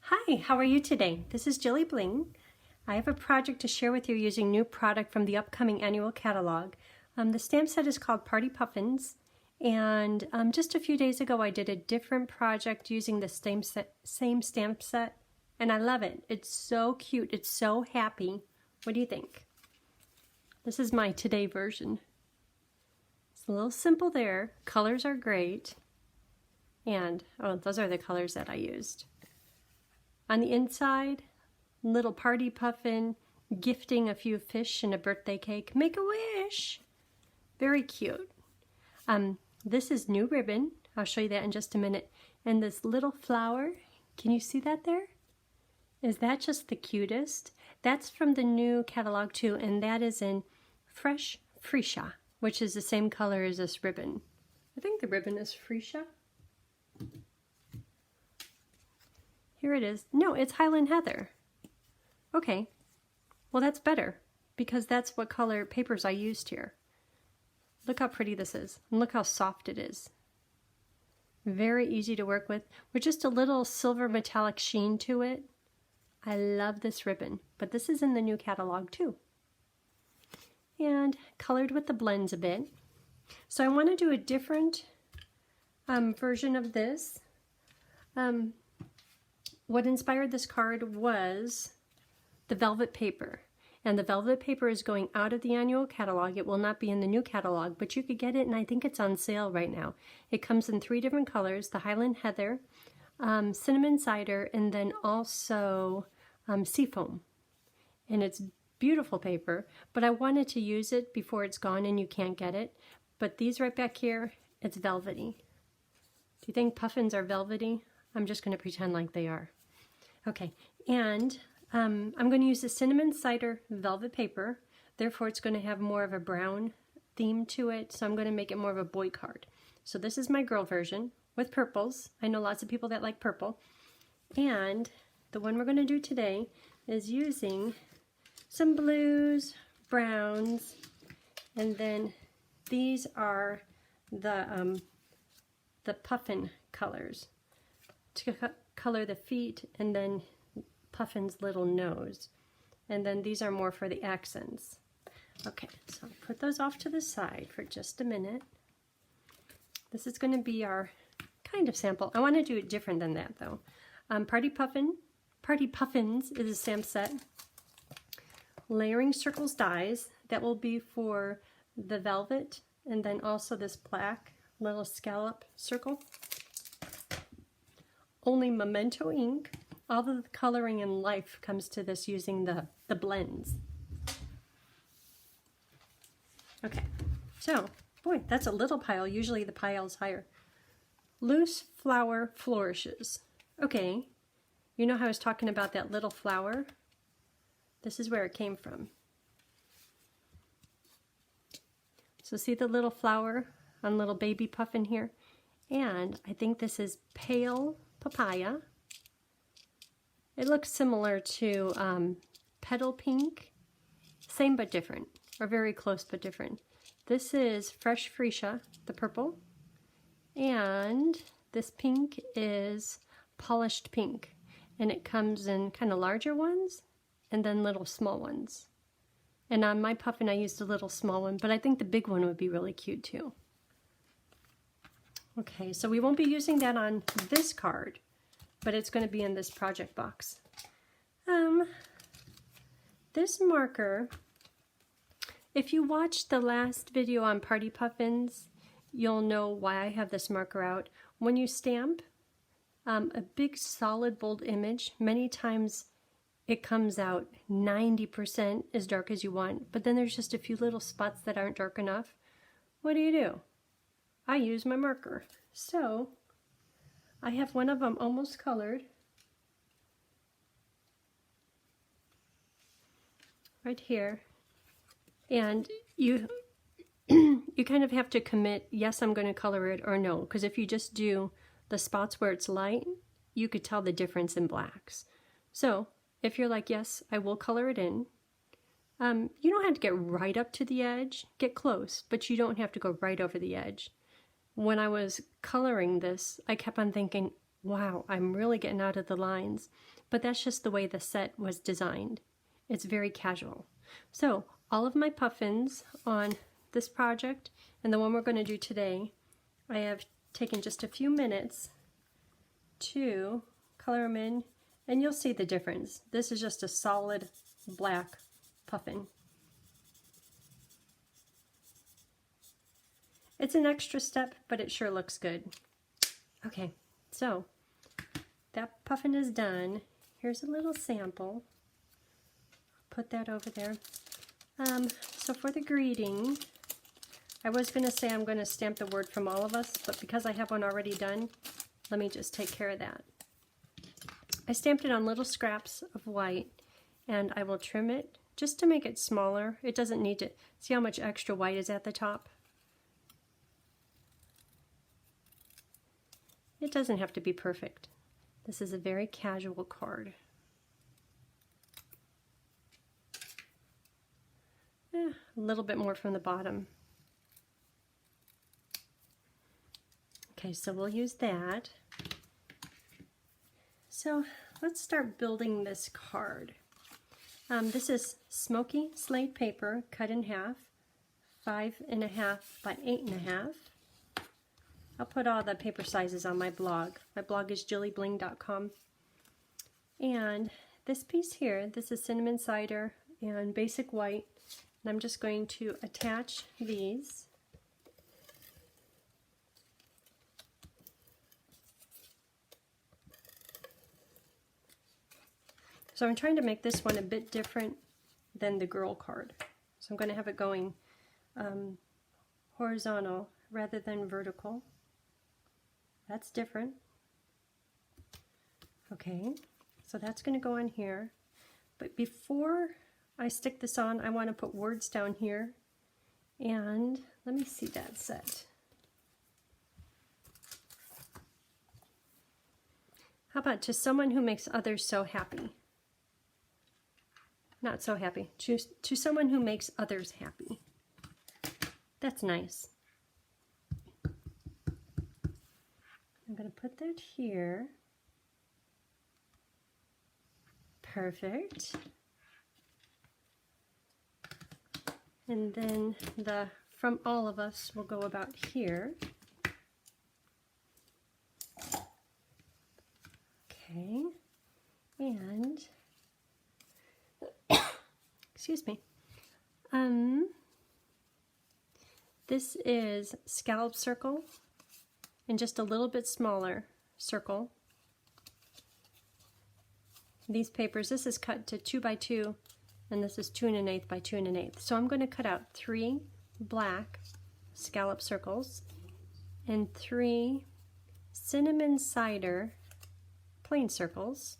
Hi, how are you today? This is JilliBling. I have a project to share with you using new product from the upcoming annual catalog. The stamp set is called Party Puffins, and just a few days ago I did a different project using the same stamp set, and I love it. It's so cute. It's so happy. What do you think? This is my today version. It's a little simple there. Colors are great. And, oh, those are the colors that I used. On the inside, little party puffin gifting a few fish and a birthday cake. Make a wish! Very cute. This is new ribbon. I'll show you that in just a minute. And this little flower, can you see that there? Is that just the cutest? That's from the new catalog too, and that is in Fresh Freesia, which is the same color as this ribbon. I think the ribbon is Freesia. Here it is. No, it's Highland Heather. Okay, well that's better because that's what color papers I used here. Look how pretty this is, and look how soft it is. Very easy to work with just a little silver metallic sheen to it. I love this ribbon, but this is in the new catalog too. And colored with the blends a bit. So I want to do a different version of this. What inspired this card was the velvet paper. And the velvet paper is going out of the annual catalog. It will not be in the new catalog, but you could get it, and I think it's on sale right now. It comes in 3 different colors, the Highland Heather, cinnamon cider, and then also seafoam. And it's beautiful paper, but I wanted to use it before it's gone and you can't get it. But these right back here, it's velvety. Do you think puffins are velvety? I'm just going to pretend like they are. Okay, and I'm going to use the cinnamon cider velvet paper. Therefore, it's going to have more of a brown theme to it, so I'm going to make it more of a boy card. So this is my girl version with purples. I know lots of people that like purple. And the one we're going to do today is using some blues, browns, and then these are the puffin colors to color the feet, and then Puffin's little nose. And then these are more for the accents. Okay, so I'll put those off to the side for just a minute. This is going to be our kind of sample. I want to do it different than that though. Party Puffins is a stamp set. Layering circles dies. That will be for the velvet, and then also this black little scallop circle. Only Memento ink. All the coloring in life comes to this using the blends. Okay, so, boy, that's a little pile. Usually the pile's higher. Loose flower flourishes. Okay, you know how I was talking about that little flower? This is where it came from. So see the little flower on little baby puffin here? And I think this is pale papaya. It looks similar to petal pink, same but different, or very close but different. This is Fresh Freesia, the purple, and this pink is polished pink, and it comes in kind of larger ones and then little small ones. And on my puffin I used a little small one, but I think the big one would be really cute too. Okay, so we won't be using that on this card, but it's going to be in this project box. This marker, if you watched the last video on Party Puffins, you'll know why I have this marker out. When you stamp a big solid bold image, many times it comes out 90% as dark as you want, but then there's just a few little spots that aren't dark enough. What do? I use my marker. So I have one of them almost colored. Right here. And you you kind of have to commit, yes, I'm going to color it, or no, because if you just do the spots where it's light, you could tell the difference in blacks. So if you're like, yes, I will color it in, you don't have to get right up to the edge. Get close, but you don't have to go right over the edge. When I was coloring this, I kept on thinking, wow, I'm really getting out of the lines. But that's just the way the set was designed. It's very casual. So all of my puffins on this project and the one we're going to do today, I have taken just a few minutes to color them in, and you'll see the difference. This is just a solid black puffin. It's an extra step, but it sure looks good. Okay, so that puffin is done. Here's a little sample. Put that over there. So for the greeting, I was going to say I'm going to stamp the word from all of us, but because I have one already done, let me just take care of that. I stamped it on little scraps of white, and I will trim it just to make it smaller. It doesn't need to, see how much extra white is at the top? It doesn't have to be perfect. This is a very casual card. A little bit more from the bottom. Okay, so we'll use that. So let's start building this card. This is smoky slate paper cut in half, 5.5 by 8.5. I'll put all the paper sizes on my blog. My blog is JilliBling.com. And this piece here, this is cinnamon cider and basic white. And I'm just going to attach these. So I'm trying to make this one a bit different than the girl card. So I'm going to have it going horizontal rather than vertical. That's different. Okay, so that's going to go on here. But before I stick this on, I want to put words down here. And let me see that set. How about to someone who makes others so happy? Not so happy. To someone who makes others happy. That's nice. I'm going to put that here. Perfect. And then the from all of us will go about here. Okay. And excuse me. This is scallop circle and just a little bit smaller circle. These papers, this is cut to 2 by 2 and this is 2 1/8 by 2 1/8. So I'm going to cut out 3 black scallop circles and 3 cinnamon cider plain circles.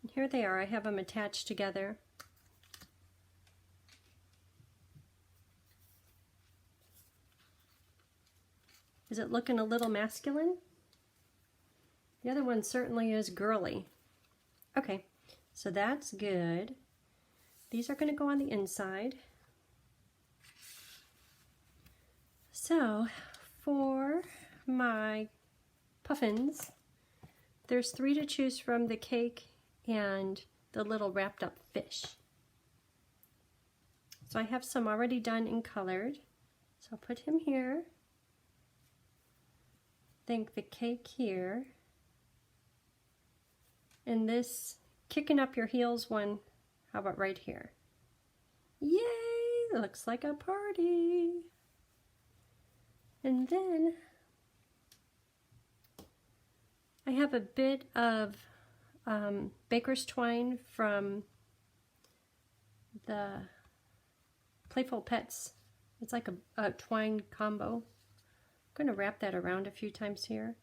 And here they are. I have them attached together. Is it looking a little masculine? The other one certainly is girly. Okay, so that's good. These are going to go on the inside. So for my puffins, there's 3 to choose from: the cake and the little wrapped up fish. So I have some already done and colored. So I'll put him here. Think the cake here. And this kicking up your heels one, how about right here? Yay! Looks like a party. And then I have a bit of baker's twine from the Playful Pets. It's like a twine combo. I'm going to wrap that around a few times here.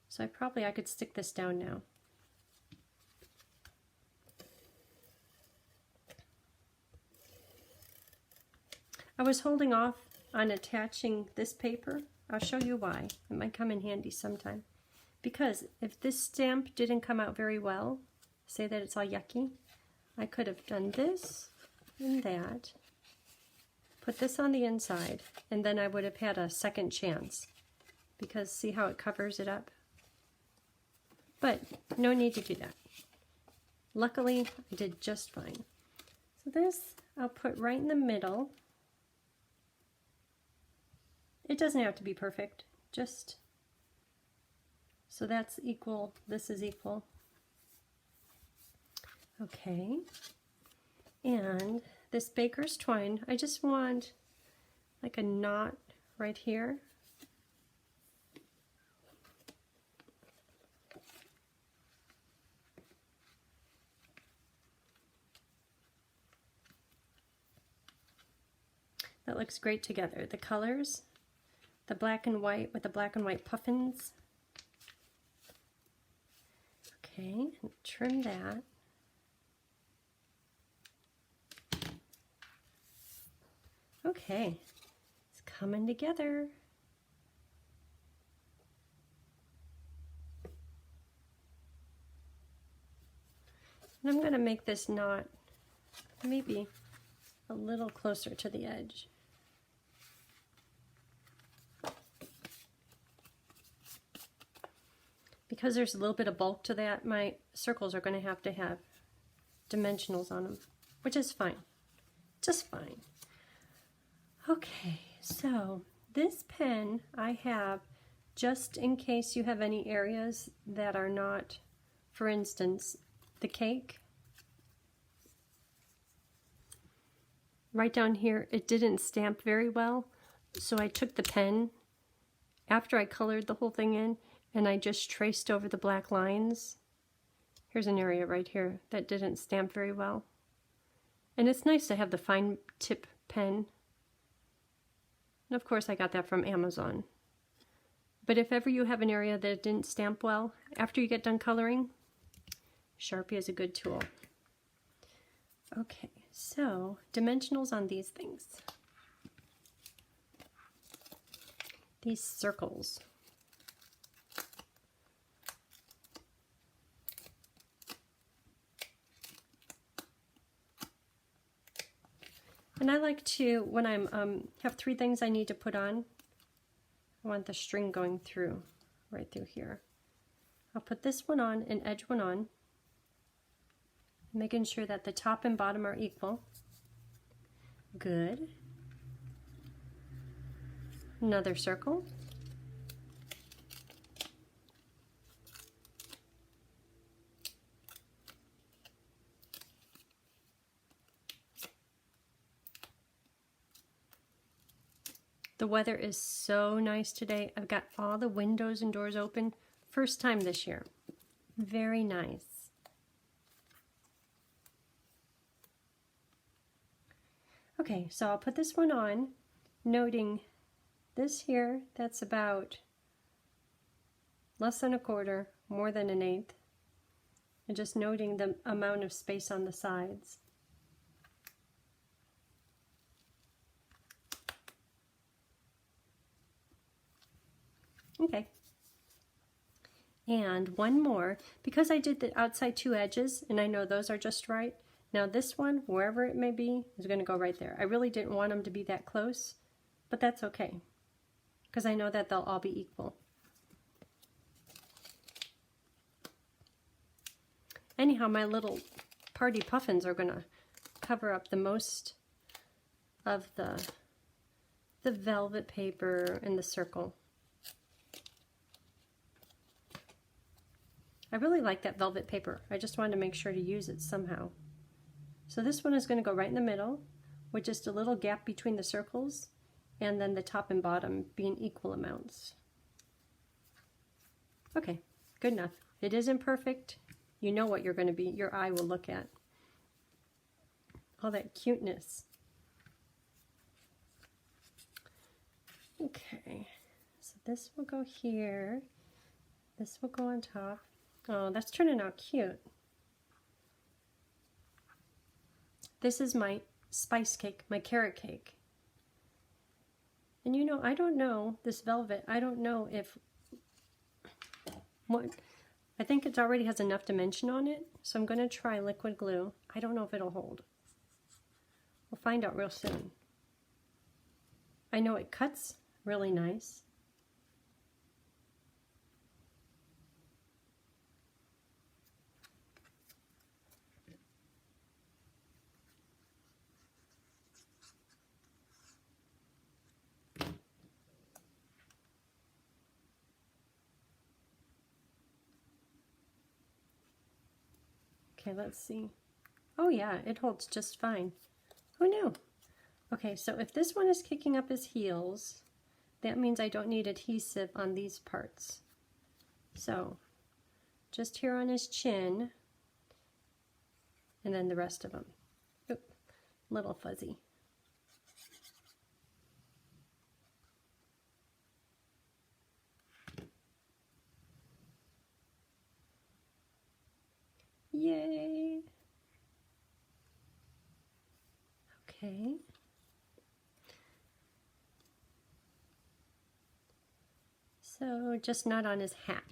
So I could stick this down now. I was holding off on attaching this paper. I'll show you why. It might come in handy sometime. Because if this stamp didn't come out very well, say that it's all yucky, I could have done this and that. put this on the inside, and then I would have had a second chance, because see how it covers it up? But no need to do that. Luckily, I did just fine. So this I'll put right in the middle. It doesn't have to be perfect, just so that's equal, this is equal. Okay, and this baker's twine, I just want like a knot right here. That looks great together. The colors, the black and white with the black and white puffins. Okay, trim that. Okay, it's coming together. And I'm going to make this knot maybe a little closer to the edge. Because there's a little bit of bulk to that, my circles are going to have dimensionals on them, which is fine, just fine. Okay, so this pen I have just in case you have any areas that are not, for instance, the cake. Right down here, it didn't stamp very well, so I took the pen after I colored the whole thing in, and I just traced over the black lines. Here's an area right here that didn't stamp very well. And it's nice to have the fine tip pen. And of course I got that from Amazon. But if ever you have an area that didn't stamp well, after you get done coloring, Sharpie is a good tool. Okay, so dimensionals on these things. These circles. And I like to, when I'm have three things I need to put on, I want the string going through, right through here. I'll put this one on and edge one on, making sure that the top and bottom are equal. Good. Another circle. The weather is so nice today. I've got all the windows and doors open. First time this year. Very nice. Okay, so I'll put this one on, noting this here, that's about less than a quarter, more than an eighth, and just noting the amount of space on the sides. Okay, and one more, because I did the outside two edges and I know those are just right. Now this one, wherever it may be, is going to go right there. I really didn't want them to be that close, but that's okay, because I know that they'll all be equal. Anyhow, my little party puffins are going to cover up the most of the velvet paper and the circle. I really like that velvet paper. I just wanted to make sure to use it somehow. So this one is going to go right in the middle with just a little gap between the circles, and then the top and bottom being equal amounts. Okay, good enough. It isn't perfect. You know what you're going to be, your eye will look at. All that cuteness. Okay, so this will go here. This will go on top. Oh, that's turning out cute. This is my spice cake, my carrot cake. And you know, I don't know, this velvet, I don't know if, I think it already has enough dimension on it, so I'm going to try liquid glue. I don't know if it'll hold. We'll find out real soon. I know it cuts really nice. Okay, let's see. Oh yeah, it holds just fine. Who knew? Okay, so if this one is kicking up his heels, that means I don't need adhesive on these parts. So just here on his chin, and then the rest of them. Oop, little fuzzy. Yay! Okay. So just not on his hat.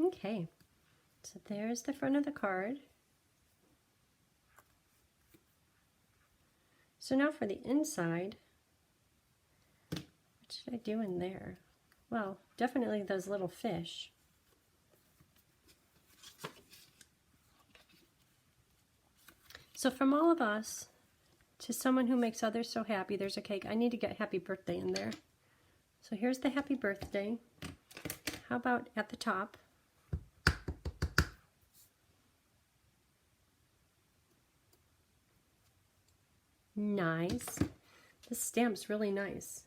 Okay, so there's the front of the card. So now for the inside, what should I do in there? Well, definitely those little fish. So from all of us to someone who makes others so happy, there's a cake. I need to get happy birthday in there. So here's the happy birthday. How about at the top? Nice. This stamp's really nice.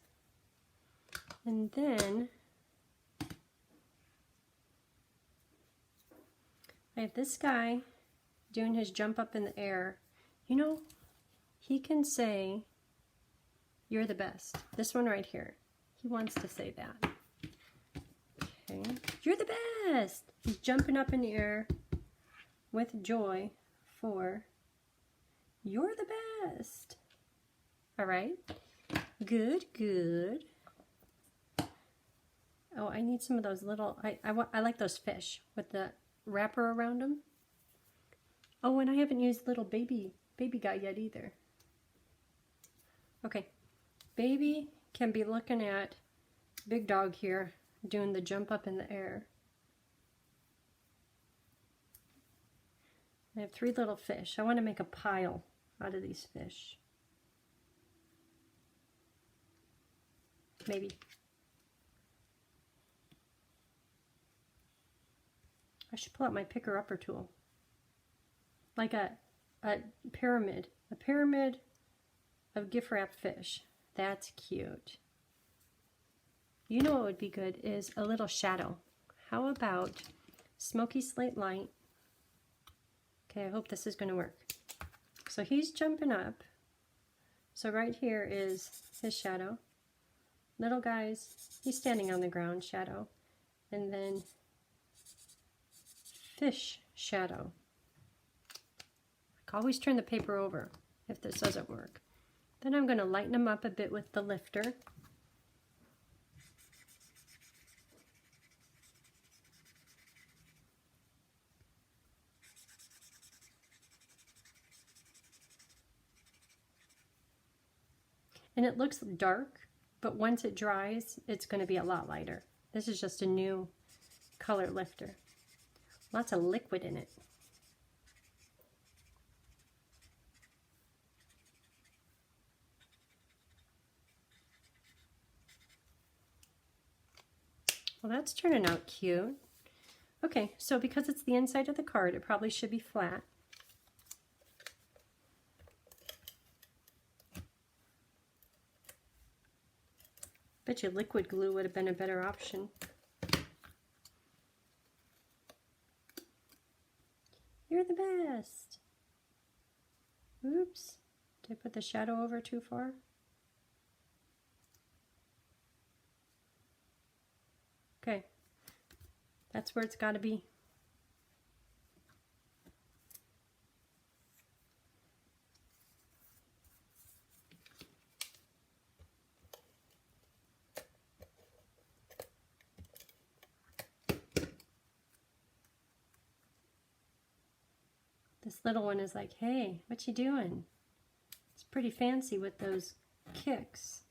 And then I have this guy doing his jump up in the air. You know, he can say, "You're the best." This one right here. He wants to say that. Okay. "You're the best." He's jumping up in the air with joy for "You're the best." All right. Good, good. Oh, I need some of those little, I like those fish with the wrapper around them. Oh, and I haven't used little baby guy yet either. Okay, baby can be looking at big dog here doing the jump up in the air. I have 3 little fish. I want to make a pile out of these fish. Maybe. I should pull out my picker-upper tool. Like a pyramid. A pyramid of gift wrap fish. That's cute. You know what would be good is a little shadow. How about smoky slate light? Okay, I hope this is going to work. So he's jumping up. So right here is his shadow. Little guys, he's standing on the ground, shadow. And then fish shadow. I always turn the paper over if this doesn't work. Then I'm going to lighten them up a bit with the lifter. And it looks dark, but once it dries, it's going to be a lot lighter. This is just a new color lifter. Lots of liquid in it. Well, that's turning out cute. Okay, so because it's the inside of the card, it probably should be flat. Bet you liquid glue would have been a better option. You're the best. Oops, did I put the shadow over too far? Okay, that's where it's got to be. This little one is like, hey, what you doing? It's pretty fancy with those kicks.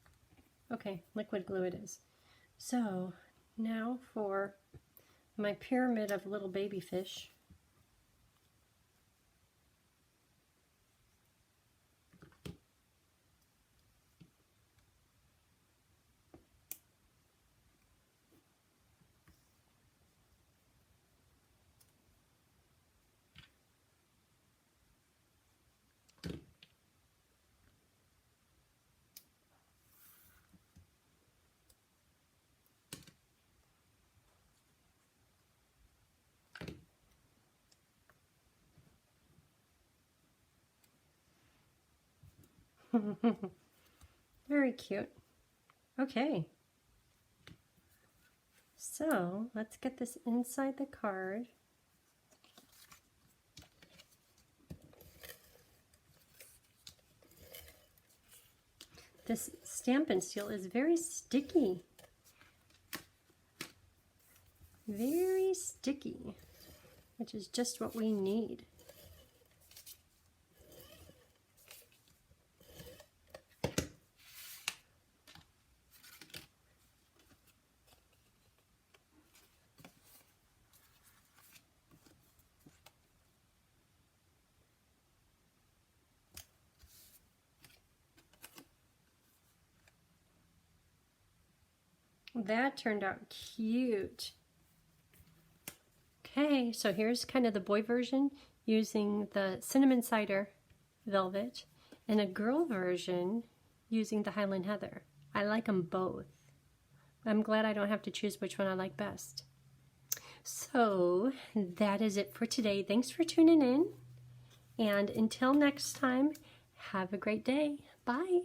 Okay, liquid glue it is. So now for my pyramid of little baby fish. Very cute. Okay. So let's get this inside the card. This Stampin' Seal is very sticky. Very sticky, which is just what we need. That turned out cute. Okay, so here's kind of the boy version using the cinnamon cider velvet and a girl version using the Highland Heather. I like them both. I'm glad I don't have to choose which one I like best. So that is it for today. Thanks for tuning in. And until next time, have a great day. Bye.